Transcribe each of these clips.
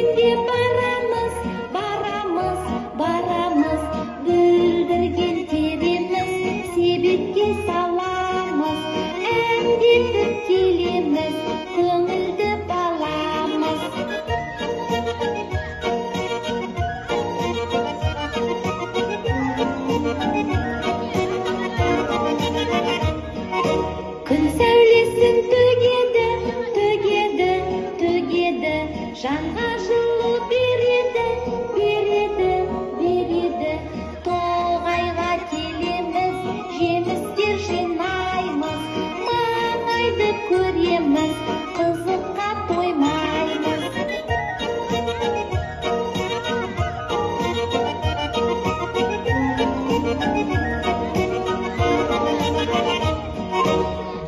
Көктемге барамыз, барамыз, барамыз, бүлдірген тереміз, себетке саламыз, әндетіп келеміз, көңілді баламыз. Күн сәулесін төгеді, төгеді, төгеді, жанға жылу береді, береді, береді. Тоғайға келеміз, жемістер жинаймыз, маңайды көреміз, қызыққа тоймаймыз.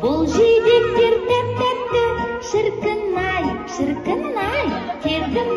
Бұл жидектер тәп-тәтті, шіркін-ай, шіркін-ай, тердім